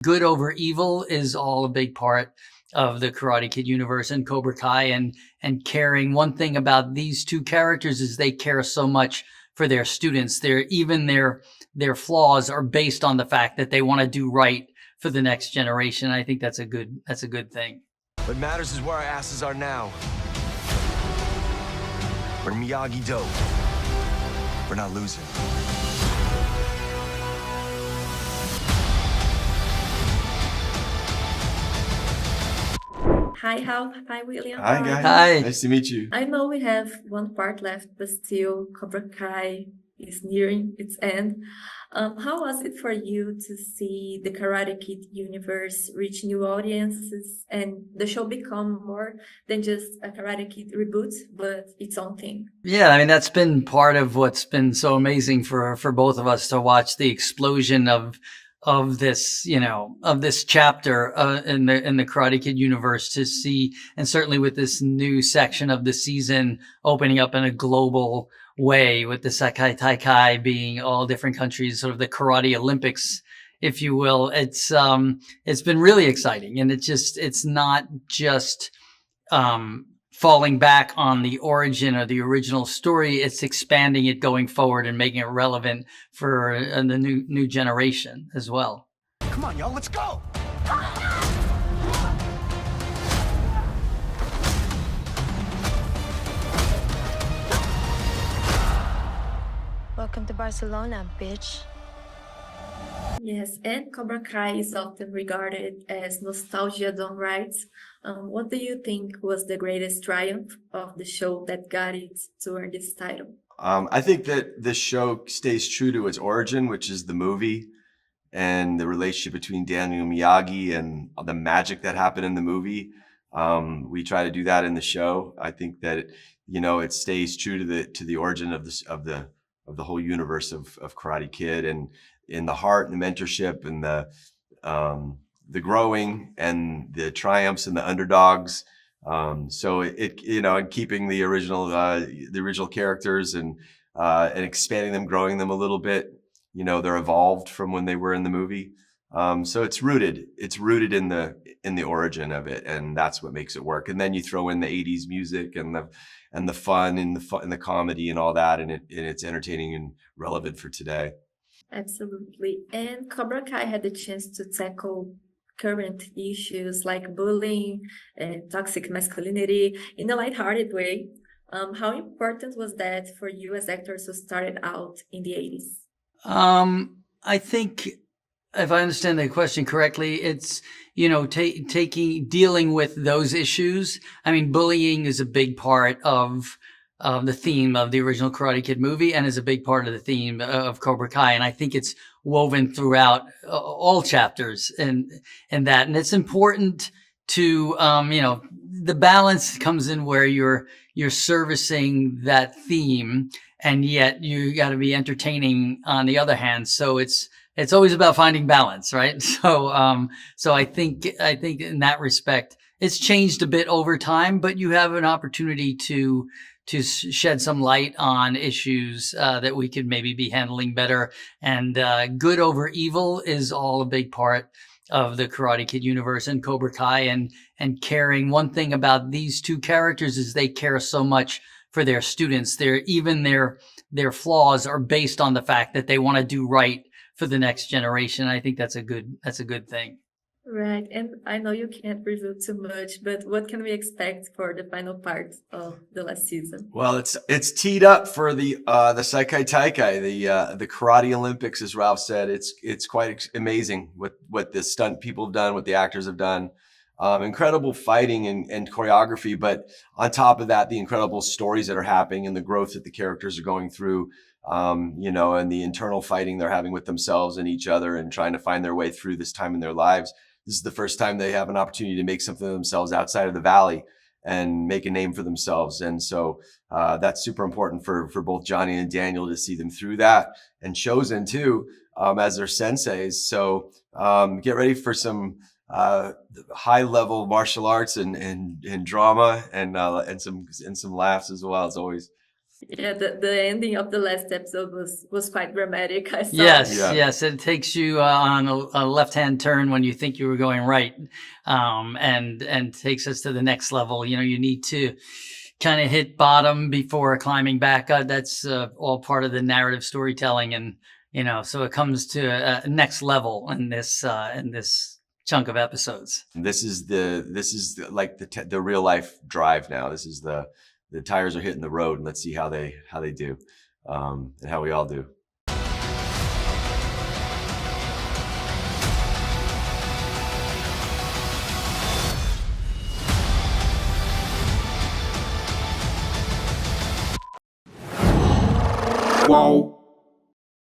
Good over evil is all a big part of the Karate Kid universe and Cobra Kai, and caring. One thing about these two characters is they care so much for their students. Their flaws are based on the fact that they want to do right for the next generation. I think that's a good thing. What matters is where our asses are now. We're Miyagi-Do. We're not losing. Hi, Hal. Hi, William. Hi, guys. Hi. Nice to meet you. I know we have one part left, but still, Cobra Kai is nearing its end. How was it for you to see the Karate Kid universe reach new audiences and the show become more than just a Karate Kid reboot, but its own thing? Yeah, I mean, that's been part of what's been so amazing for both of us to watch the explosion of this, of this chapter in the Karate Kid universe, to see, and certainly with this new section of the season opening up in a global way, with the Sekai Taikai being all different countries, sort of the Karate Olympics, if you will. It's been really exciting, and it's not just falling back on the origin or the original story. It's expanding it going forward and making it relevant for the new generation as well. Come on, y'all, let's go! Welcome to Barcelona, bitch. Yes, and Cobra Kai is often regarded as nostalgia done right. What do you think was the greatest triumph of the show that got it to earn this title? I think that this show stays true to its origin, which is the movie and the relationship between Daniel Miyagi and the magic that happened in the movie. We try to do that in the show. I think that it stays true to the origin of the whole universe of Karate Kid, and in the heart and the mentorship and the growing and the triumphs and the underdogs. So and keeping the original characters and expanding them, growing them a little bit. They're evolved from when they were in the movie. So it's rooted in the origin of it, and that's what makes it work. And then you throw in the 80s music and the fun and the comedy and all that, and it's entertaining and relevant for today. Absolutely. And Cobra Kai had the chance to tackle current issues like bullying and toxic masculinity in a lighthearted way. How important was that for you as actors who started out in the 80s? I think, if I understand the question correctly, it's, dealing with those issues. I mean, bullying is a big part of the theme of the original Karate Kid movie, and is a big part of the theme of Cobra Kai. And I think it's woven throughout all chapters in that. And it's important to, the balance comes in where you're servicing that theme, and yet you got to be entertaining on the other hand. So it's always about finding balance, right? So, so I think in that respect, it's changed a bit over time, but you have an opportunity to shed some light on issues that we could maybe be handling better. And good over evil is all a big part of the Karate Kid universe and Cobra Kai, and caring. One thing about these two characters is they care so much for their students. Their flaws are based on the fact that they want to do right for the next generation. I think that's a good thing. Right, and I know you can't reveal too much, but what can we expect for the final part of the last season? Well, it's teed up for the Sekai Taikai, the Karate Olympics, as Ralph said. It's quite amazing what the stunt people have done, what the actors have done. Incredible fighting and choreography, but on top of that, the incredible stories that are happening and the growth that the characters are going through, and the internal fighting they're having with themselves and each other, and trying to find their way through this time in their lives. This is the first time they have an opportunity to make something of themselves outside of the Valley and make a name for themselves. And so that's super important for both Johnny and Daniel to see them through that, and Chozen too, as their senseis. So get ready for some high level martial arts and drama and some laughs as well, as always. Yeah, the ending of the last episode was quite dramatic. I saw Yes, it. Yeah. yes, it takes you on a left-hand turn when you think you were going right, and takes us to the next level. You know, you need to kind of hit bottom before climbing back. That's all part of the narrative storytelling, and you know, so it comes to a next level in this chunk of episodes. This is like the real life drive now. This is the tires are hitting the road, and let's see how they do, and how we all do. Whoa.